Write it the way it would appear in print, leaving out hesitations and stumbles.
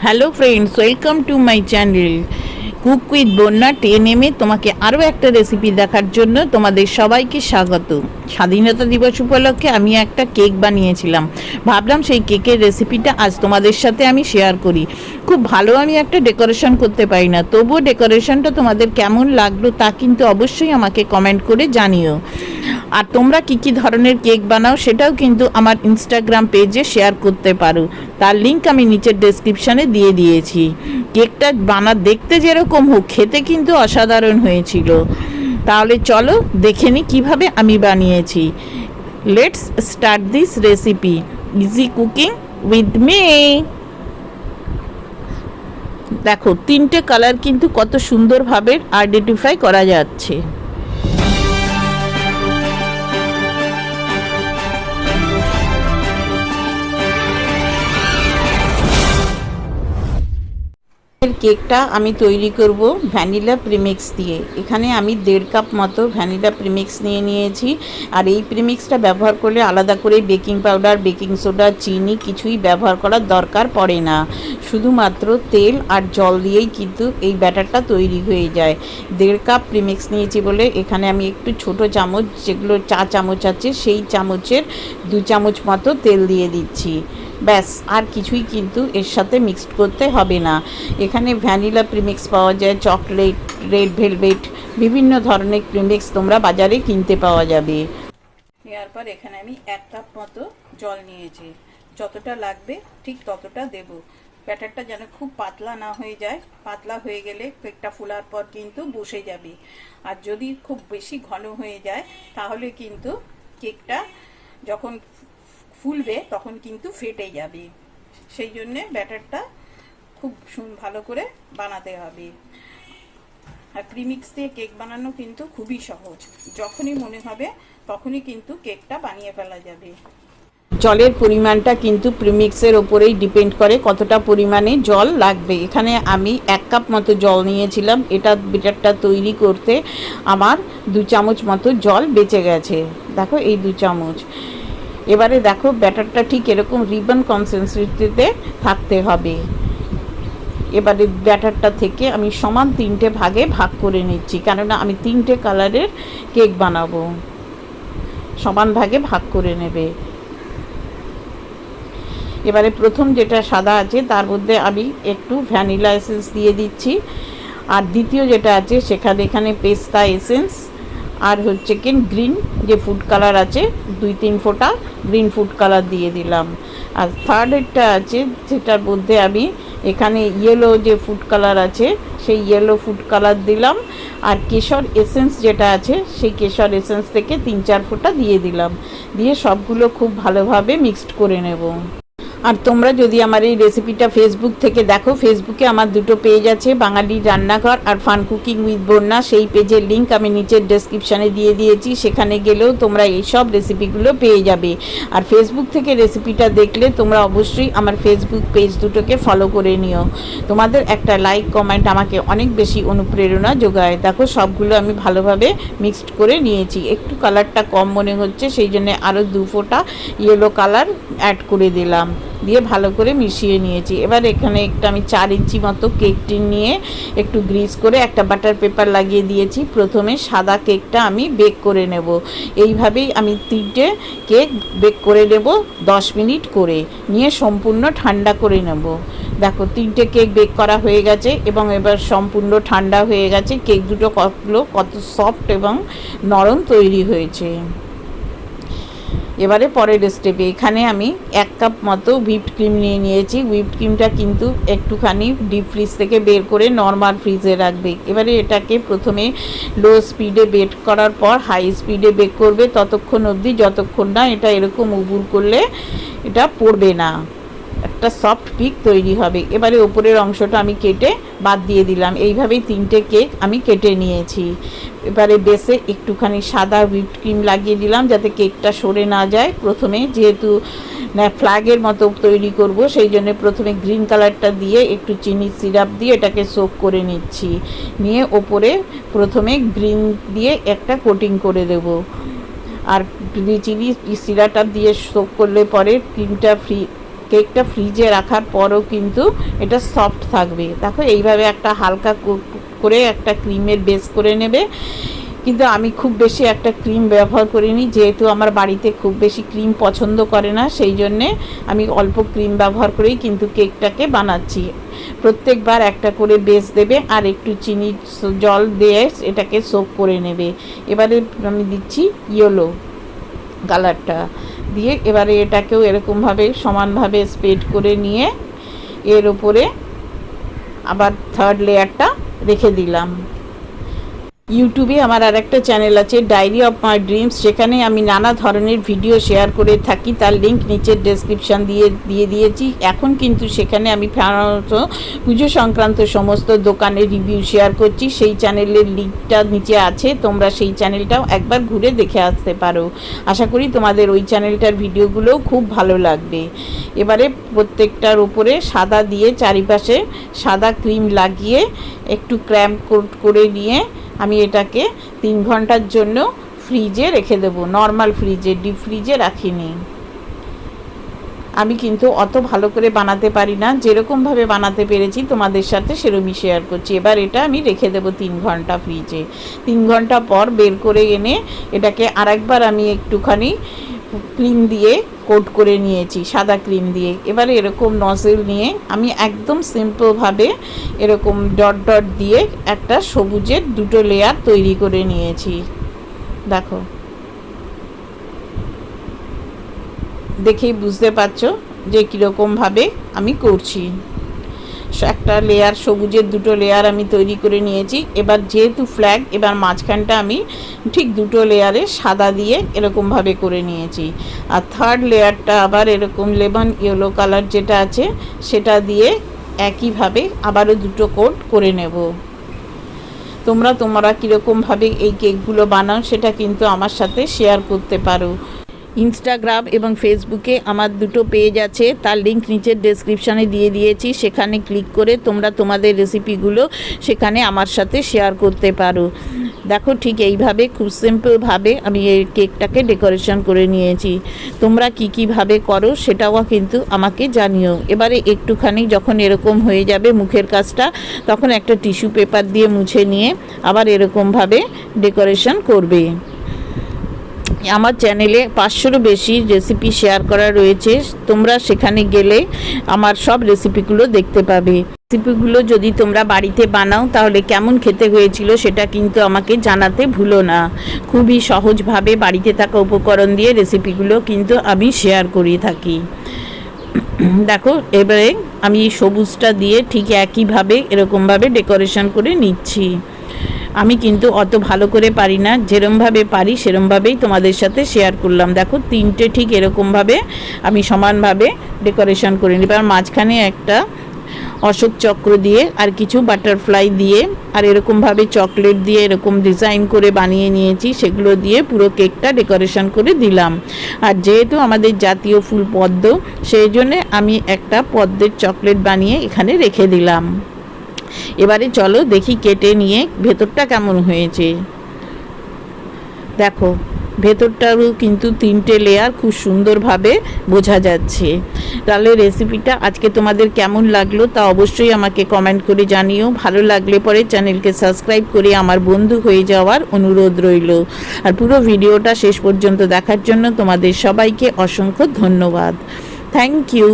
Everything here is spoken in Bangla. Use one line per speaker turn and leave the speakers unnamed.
Hello friends, welcome to my channel cook with বন্যা 10 তোমাকে আরও একটা রেসিপি দেখার জন্য তোমাদের সবাইকে স্বাগত। স্বাধীনতা দিবস উপলক্ষে আমি একটা কেক বানিয়েছিলাম, ভাবলাম সেই কেকের রেসিপিটা আজ তোমাদের সাথে আমি শেয়ার করি। খুব ভালো আমি একটা ডেকোরেশন করতে পারি না, তবুও ডেকোরেশনটা তোমাদের কেমন লাগলো তা কিন্তু অবশ্যই আমাকে কমেন্ট করে জানিও। আর তোমরা কী কী ধরনের কেক বানাও সেটাও কিন্তু আমার ইনস্টাগ্রাম পেজে শেয়ার করতে পারো, তার লিঙ্ক আমি নিচের ডেসক্রিপশানে দিয়ে দিয়েছি। কেকটা দেখতে যেরকম হোক, খেতে কিন্তু অসাধারণ হয়েছিল। তাহলে চলো দেখে নিই কীভাবে আমি বানিয়েছি। Let's start this recipe, easy cooking with me. দেখো তিনটে কালার কিন্তু কত সুন্দরভাবে আইডেন্টিফাই করা যাচ্ছে। কেকটা আমি তৈরি করব ভ্যানিলা প্রিমিক্স দিয়ে। এখানে আমি 1.5 কাপ মতো ভ্যানিলা প্রিমিক্স নিয়েছি। আর এই প্রিমিক্সটা ব্যবহার করলে আলাদা করে বেকিং পাউডার, বেকিং সোডা, চিনি কিছুই ব্যবহার করার দরকার পড়ে না। শুধুমাত্র তেল আর জল দিয়েই কিন্তু এই ব্যাটারটা তৈরি হয়ে যায়। 1.5 কাপ প্রিমিক্স নিয়েছি বলে এখানে আমি একটু ছোট চামচ, যেগুলো চা চামচ আছে সেই চামচের 2 চামচ মতো তেল দিয়ে দিচ্ছি। ব্যাস, আর কিছুই কিন্তু এর সাথে মিক্সড করতে হবে না। এখানে ভ্যানিলা প্রিমিক্স পাওয়া যায়, চকলেট, রেড ভেলভেট, বিভিন্ন ধরনের প্রিমিক্স তোমরা বাজারে কিনতে পাওয়া যাবে। নেওয়ার পর এখানে আমি 1 কাপ মতো জল নিয়েছি। যতটা লাগবে ঠিক ততটা দেব। ব্যাটারটা যেন খুব পাতলা না হয়ে যায়, পাতলা হয়ে গেলে কেকটা ফোলার পর কিন্তু বসে যাবে। আর যদি খুব বেশি ঘন হয়ে যায় তাহলে কিন্তু কেকটা যখন ফুলবে তখন কিন্তু ফেটে যাবে। সেই জন্যে ব্যাটারটা খুব ভালো করে বানাতে হবে। আর প্রিমিক্স দিয়ে কেক বানানো কিন্তু খুবই সহজ, যখনই মনে হবে তখনই কিন্তু কেকটা বানিয়ে ফেলা যাবে। জলের পরিমাণটা কিন্তু প্রিমিক্সের ওপরেই ডিপেন্ড করে কতটা পরিমাণে জল লাগবে। এখানে আমি 1 কাপ মতো জল নিয়েছিলাম। এটা ব্যাটারটা তৈরি করতে আমার 2 চামচ মতো জল বেঁচে গেছে। দেখো এই 2 চামচ। এবারে দেখো ব্যাটারটা ঠিক এরকম রিবন কনসিস্টেন্সিতে থাকতে হবে। এবারে ব্যাটারটা থেকে আমি সমান 3টে ভাগে ভাগ করে নিচ্ছি, কেননা আমি 3টে কালারের কেক বানাবো। সমান ভাগে ভাগ করে নেবে। এবারে প্রথম যেটা সাদা আছে তার মধ্যে আমি একটু ভ্যানিলা এসেন্স দিয়ে দিচ্ছি। আর দ্বিতীয় যেটা আছে এখানে পেস্তা এসেন্স আর হচ্ছে কি গ্রিন যে ফুড কালার আছে 2-3 ফোঁটা গ্রিন ফুড কালার দিয়ে দিলাম। আর থার্ড একটা আছে যেটার মধ্যে আমি এখানে ইয়েলো যে ফুড কালার আছে সেই ইয়েলো ফুড কালার দিলাম। আর কেশর এসেন্স যেটা আছে সেই কেশর এসেন্স থেকে 3-4 ফোঁটা দিয়ে দিলাম। দিয়ে সবগুলো খুব ভালোভাবে মিক্সড করে নেব। আর তোমরা যদি আমার এই রেসিপিটা ফেসবুক থেকে দেখো, ফেসবুকে আমার 2টো পেজ আছে, বাঙালি রান্নাঘর আর ফান কুকিং উইথ বন্যা। সেই পেজের লিঙ্ক আমি নিচের ডেসক্রিপশানে দিয়ে দিয়েছি, সেখানে গেলেও তোমরা এই সব রেসিপিগুলো পেয়ে যাবে। আর ফেসবুক থেকে রেসিপিটা দেখলে তোমরা অবশ্যই আমার ফেসবুক পেজ দুটোকে ফলো করে নিও। তোমাদের একটা লাইক কমেন্ট আমাকে অনেক বেশি অনুপ্রেরণা যোগায়। দেখো সবগুলো আমি ভালোভাবে মিক্সড করে নিয়েছি। একটু কালারটা কম মনে হচ্ছে, সেই জন্য আরও 2 ফোঁটা ইয়েলো কালার অ্যাড করে দিলাম। দিয়ে ভালো করে মিশিয়ে নিয়েছি। এবার এখানে আমি 4 ইঞ্চি মতো কেক টিন নিয়ে একটু গ্রিস করে একটা বাটার পেপার লাগিয়ে দিয়েছি। প্রথমে সাদা কেকটা আমি বেক করে নেব। এইভাবেই আমি 3টে কেক বেক করে নেব 10 মিনিট করে, নিয়ে সম্পূর্ণ ঠান্ডা করে নেব। দেখো 3টে কেক বেক করা হয়ে গেছে এবং এবার সম্পূর্ণ ঠান্ডা হয়ে গেছে। কেক দুটো কত সফট এবং নরম তৈরি হয়েছে। এবারে পরের স্টেপে এখানে আমি 1 কাপ মতো হুইপড ক্রিম নিয়েছি। হুইপড ক্রিমটা কিন্তু একটুখানি ডিপ ফ্রিজ থেকে বের করে নর্মাল ফ্রিজে রাখবে। এবারে এটাকে প্রথমে লো স্পিডে বেক করার পর হাই স্পিডে বেক করবে ততক্ষণ অবধি যতক্ষণ না এটা এরকম উবুর করলে এটা পড়বে না, একটা সফট পিক তৈরি হবে। এবারে ওপরের অংশটা আমি কেটে বাদ দিয়ে দিলাম। এইভাবেই 3টে কেক আমি কেটে নিয়েছি। এবারে বেসে একটুখানি সাদা হুইপড ক্রিম লাগিয়ে দিলাম যাতে কেকটা সরে না যায়। প্রথমে যেহেতু ফ্ল্যাগের মতো তৈরি করব সেই জন্য প্রথমে গ্রিন কালারটা দিয়ে একটু চিনি সিরাপ দিয়ে এটাকে সোক করে নিচ্ছি। নিয়ে ওপরে প্রথমে গ্রিন দিয়ে একটা কোটিং করে দেব। আর চিনি সিরাপটা দিয়ে সোক করলে পরে ক্রিমটা কেকটা ফ্রিজে রাখার পরও কিন্তু এটা সফট থাকবে। দেখো এইভাবে একটা হালকা করে একটা ক্রিমের বেস করে নেবে। কিন্তু আমি খুব বেশি একটা ক্রিম ব্যবহার করিনি, যেহেতু আমার বাড়িতে খুব বেশি ক্রিম পছন্দ করে না, সেই জন্যে আমি অল্প ক্রিম ব্যবহার করেই কিন্তু কেকটাকে বানাচ্ছি। প্রত্যেকবার একটা করে বেস দেবে আর একটু চিনি জল দিয়ে এটাকে সোক করে নেবে। এবারে আমি দিচ্ছি ইয়েলো কালারটা দিয়ে, এবারে এটাকেও এরকমভাবে সমানভাবে স্প্রেড করে নিয়ে এর উপরে আবার থার্ড লেয়ারটা রেখে দিলাম। ইউটিউবে আমার আর একটা চ্যানেল আছে, ডায়েরি অফ মাই ড্রিমস, সেখানে আমি নানা ধরনের ভিডিও শেয়ার করে থাকি। তার লিঙ্ক নিচের ডেসক্রিপশান দিয়ে দিয়েছি। এখন কিন্তু সেখানে আমি সাধারণত পুজো সংক্রান্ত সমস্ত দোকানের রিভিউ শেয়ার করছি। সেই চ্যানেলের লিঙ্কটা নিচে আছে, তোমরা সেই চ্যানেলটাও একবার ঘুরে দেখে আসতে পারো। আশা করি তোমাদের ওই চ্যানেলটার ভিডিওগুলোও খুব ভালো লাগবে। এবারে প্রত্যেকটার উপরে সাদা দিয়ে চারিপাশে সাদা ক্রিম লাগিয়ে একটু ক্র্যাম্প কোট করে নিয়ে আমি এটাকে 3 ঘন্টার জন্য ফ্রিজে রেখে দেবো। নর্মাল ফ্রিজে, ডিপ ফ্রিজে রাখিনি। আমি কিন্তু অত ভালো করে বানাতে পারি না, যেরকমভাবে বানাতে পেরেছি তোমাদের সাথে সেরকমই শেয়ার করছি। এবার এটা আমি রেখে দেবো 3 ঘন্টা ফ্রিজে। 3 ঘন্টা পর বের করে এনে এটাকে আরেকবার আমি একটুখানি ক্রিম দিয়ে কোট করে নিয়েছি, সাদা ক্রিম দিয়ে। এবারে এরকম নজেল নিয়ে আমি একদম সিম্পলভাবে এরকম ডট ডট দিয়ে একটা সবুজের 2টো লেয়ার তৈরি করে নিয়েছি। দেখো, দেখেই বুঝতে পারছো যে কীরকমভাবে আমি করছি। একটা লেয়ার সবুজের 2টো লেয়ার আমি তৈরি করে নিয়েছি। এবার যেহেতু ফ্ল্যাগ, এবার মাঝখানটা আমি ঠিক 2টো লেয়ারে সাদা দিয়ে এরকমভাবে করে নিয়েছি। আর থার্ড লেয়ারটা আবার এরকম লেমন ইয়েলো কালার যেটা আছে সেটা দিয়ে একইভাবে আবারও 2টো কোট করে নেব। তোমরা কীরকমভাবে এই কেকগুলো বানাও সেটা কিন্তু আমার সাথে শেয়ার করতে পারো। ইনস্টাগ্রাম এবং ফেসবুকে আমার 2টো পেজ আছে, তার লিঙ্ক নিচের ডেসক্রিপশানে দিয়ে দিয়েছি। সেখানে ক্লিক করে তোমরা তোমাদের রেসিপিগুলো সেখানে আমার সাথে শেয়ার করতে পারো। দেখো, ঠিক এইভাবে খুব সিম্পলভাবে আমি এই কেকটাকে ডেকোরেশন করে নিয়েছি। তোমরা কীভাবে করো সেটাও কিন্তু আমাকে জানিও। এবারে একটুখানি যখন এরকম হয়ে যাবে মুখের কাজটা, তখন একটা টিস্যু পেপার দিয়ে মুছে নিয়ে আবার এরকমভাবে ডেকোরেশন করবে। আমার চ্যানেলে 500-রও বেশি রেসিপি শেয়ার করা রয়েছে, তোমরা সেখানে গেলে আমার সব রেসিপিগুলো দেখতে পাবে। রেসিপিগুলো যদি তোমরা বাড়িতে বানাও তাহলে কেমন খেতে হয়েছিল সেটা কিন্তু আমাকে জানাতে ভুলো না। খুবই সহজভাবে বাড়িতে থাকা উপকরণ দিয়ে রেসিপিগুলো কিন্তু আমি শেয়ার করে থাকি। দেখো, এবারে আমি সবুজটা দিয়ে ঠিক একইভাবে এরকমভাবে ডেকোরেশন করে নিচ্ছি। আমি কিন্তু অত ভালো করে পারি না, যেরমভাবে পারি সেরমভাবেই তোমাদের সাথে শেয়ার করলাম। দেখো, 3টে ঠিক এরকমভাবে আমি সমানভাবে ডেকোরেশন করে নিই। এবার মাঝখানে একটা অশোক চক্র দিয়ে আর কিছু বাটারফ্লাই দিয়ে আর এরকমভাবে চকলেট দিয়ে এরকম ডিজাইন করে বানিয়ে নিয়েছি, সেগুলো দিয়ে পুরো কেকটা ডেকোরেশন করে দিলাম। আর যেহেতু আমাদের জাতীয় ফুল পদ্ম, সেই জন্যে আমি একটা পদ্মের চকলেট বানিয়ে এখানে রেখে দিলাম। এবারে চলো দেখি কেটে নিয়ে ভেতরটা কেমন হয়েছে। দেখো, ভেতরটারও কিন্তু 3টে লেয়ার খুব সুন্দরভাবে বোঝা যাচ্ছে। তাহলে রেসিপিটা আজকে তোমাদের কেমন লাগলো তা অবশ্যই আমাকে কমেন্ট করে জানিও। ভালো লাগলে পরে চ্যানেলকে সাবস্ক্রাইব করে আমার বন্ধু হয়ে যাওয়ার অনুরোধ রইল। আর পুরো ভিডিওটা শেষ পর্যন্ত দেখার জন্য তোমাদের সবাইকে অসংখ্য ধন্যবাদ। Thank you.